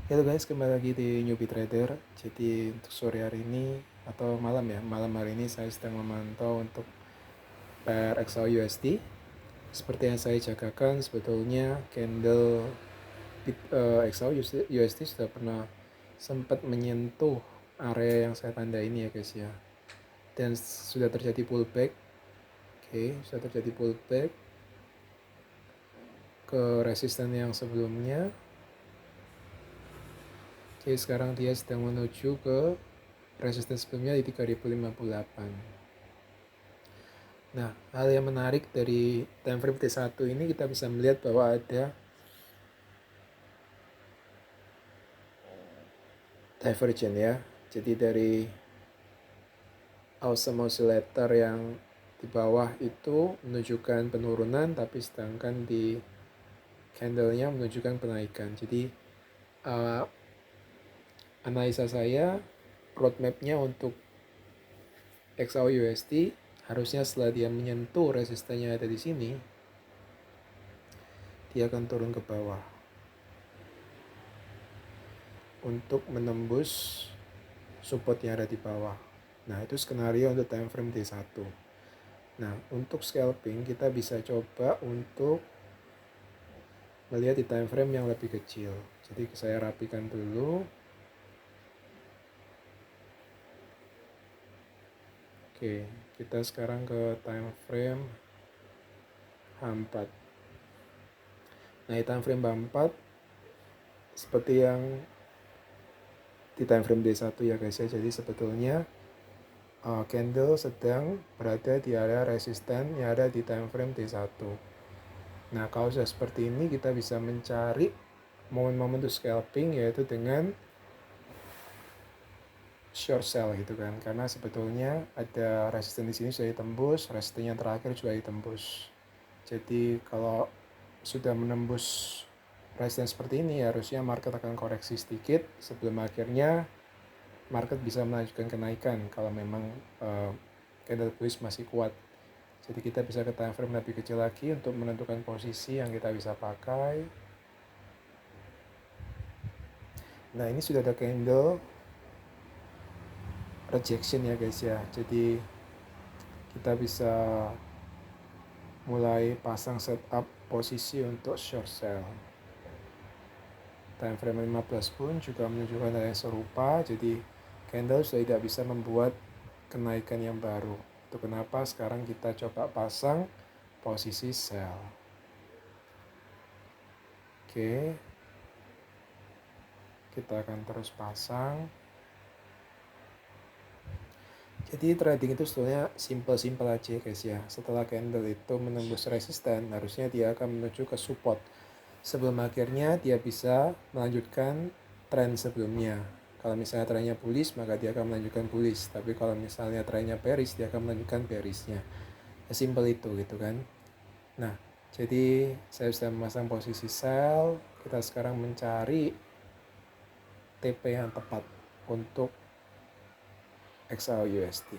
Halo guys, kembali lagi di Newbie Trader. Jadi untuk sore hari ini atau malam hari ini saya sedang memantau untuk pair XAU USD. Seperti yang saya jagakan, sebetulnya candle XAU USD sudah pernah sempat menyentuh area yang saya tanda ini ya guys ya. Dan sudah terjadi pullback. Sudah terjadi pullback ke resisten yang sebelumnya. Jadi sekarang dia sedang menuju ke resisten sebelumnya di 3058. Nah, hal yang menarik dari time frame T1 ini kita bisa melihat bahwa ada divergent ya. Jadi dari awesome oscillator yang di bawah itu menunjukkan penurunan, tapi sedangkan di candlenya menunjukkan penaikan. Jadi analisa saya roadmapnya untuk XAU USD harusnya setelah dia menyentuh resistennya ada di sini, dia akan turun ke bawah untuk menembus support yang ada di bawah. Nah, itu skenario untuk time frame T1. Nah, untuk scalping kita bisa coba untuk melihat di time frame yang lebih kecil. Jadi saya rapikan dulu. Oke, kita sekarang ke time frame H4. Nah, di time frame H4 seperti yang di time frame D1 ya guys ya. Jadi sebetulnya candle sedang berada di area resisten yang ada di time frame T1. Nah, kalau sudah seperti ini kita bisa mencari momen-momen untuk scalping yaitu dengan short sell gitu kan. Karena sebetulnya ada resisten di sini sudah ditembus, resisten yang terakhir juga ditembus. Jadi kalau sudah menembus resisten seperti ini harusnya market akan koreksi sedikit sebelum akhirnya market bisa melanjutkan kenaikan kalau memang candle bullish masih kuat. Jadi kita bisa ke time frame lebih kecil lagi untuk menentukan posisi yang kita bisa pakai. Nah, ini sudah ada candle rejection ya guys ya. Jadi kita bisa mulai pasang setup posisi untuk short sell. Time frame 15 pun juga menunjukkan hal yang serupa. Jadi candle sudah tidak bisa membuat kenaikan yang baru. Itu kenapa sekarang kita coba pasang posisi sell. Oke, kita akan terus pasang. Jadi trading itu sebetulnya simple aja guys ya. Setelah candle itu menembus resisten, harusnya dia akan menuju ke support. Sebelum akhirnya dia bisa melanjutkan tren sebelumnya. Kalau misalnya trennya bullish, maka dia akan melanjutkan bullish. Tapi kalau misalnya trennya bearish, dia akan melanjutkan bearishnya. Ya, simple itu gitu kan. Nah, jadi saya sudah memasang posisi sell. Kita sekarang mencari TP yang tepat untuk XAU USD.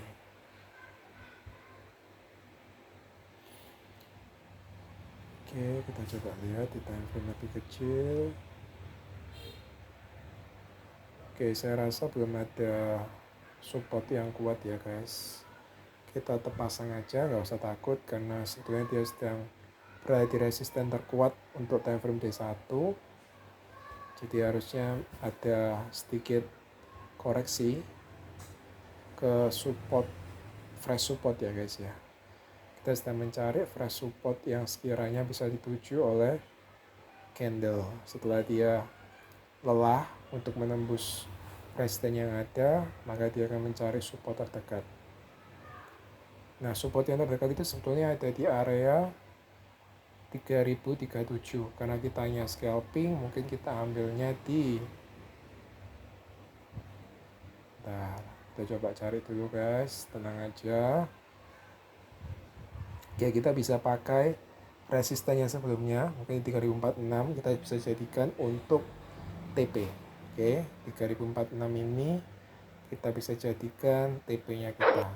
Oke, kita coba lihat di time frame lebih kecil. Oke, saya rasa belum ada support yang kuat ya guys. Kita tetap pasang aja, nggak usah takut karena sebetulnya dia sedang berada di resisten terkuat untuk time frame D1. Jadi harusnya ada sedikit koreksi ke support, fresh support ya guys ya. Kita sedang mencari fresh support yang sekiranya bisa dituju oleh candle setelah dia lelah untuk menembus resisten yang ada, maka dia akan mencari support terdekat. Nah, support yang terdekat itu sebetulnya ada di area 3037. Karena kita hanya scalping, mungkin kita ambilnya di kita coba cari dulu guys, tenang aja. Oke, kita bisa pakai resisten yang sebelumnya, mungkin 3046 kita bisa jadikan untuk TP. Oke, 3046 ini kita bisa jadikan TP-nya kita.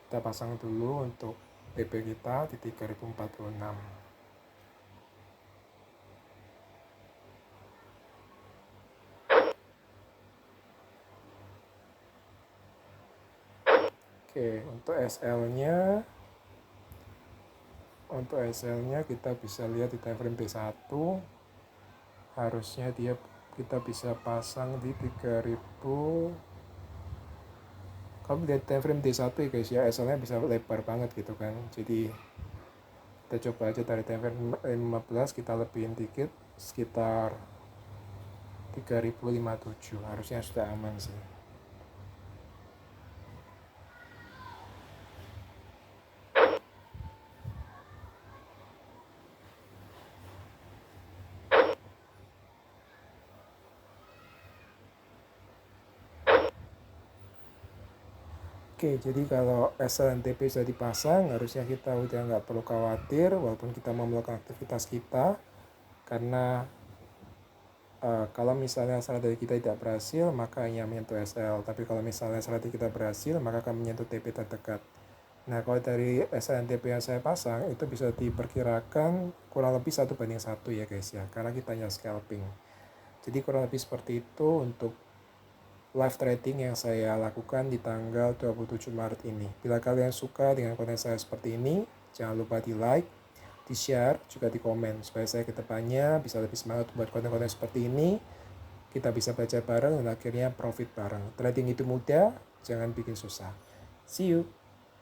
Kita pasang dulu untuk TP kita di 3046. Oke, untuk SL-nya kita bisa lihat di time frame T1, harusnya kita bisa pasang di 3000. Kalau lihat time frame T1 ya guys ya, SL-nya bisa lebar banget gitu kan. Jadi kita coba aja dari time frame 15 kita lebihin dikit sekitar 3057, harusnya sudah aman sih. Oke, jadi kalau SLNTP sudah dipasang, harusnya kita udah nggak perlu khawatir walaupun kita mau melakukan aktivitas kita, karena kalau misalnya strategi kita tidak berhasil, maka hanya menyentuh SL. Tapi kalau misalnya strategi kita berhasil, maka akan menyentuh TP terdekat. Nah, kalau dari SLNTP yang saya pasang, itu bisa diperkirakan kurang lebih 1:1 ya guys ya, karena kita hanya scalping. Jadi kurang lebih seperti itu untuk live trading yang saya lakukan di tanggal 27 Maret ini. Bila kalian suka dengan konten saya seperti ini, jangan lupa di like, di share, juga di komen, supaya saya kedepannya bisa lebih semangat buat konten-konten seperti ini. Kita bisa belajar bareng dan akhirnya profit bareng. Trading itu mudah, jangan bikin susah. See you.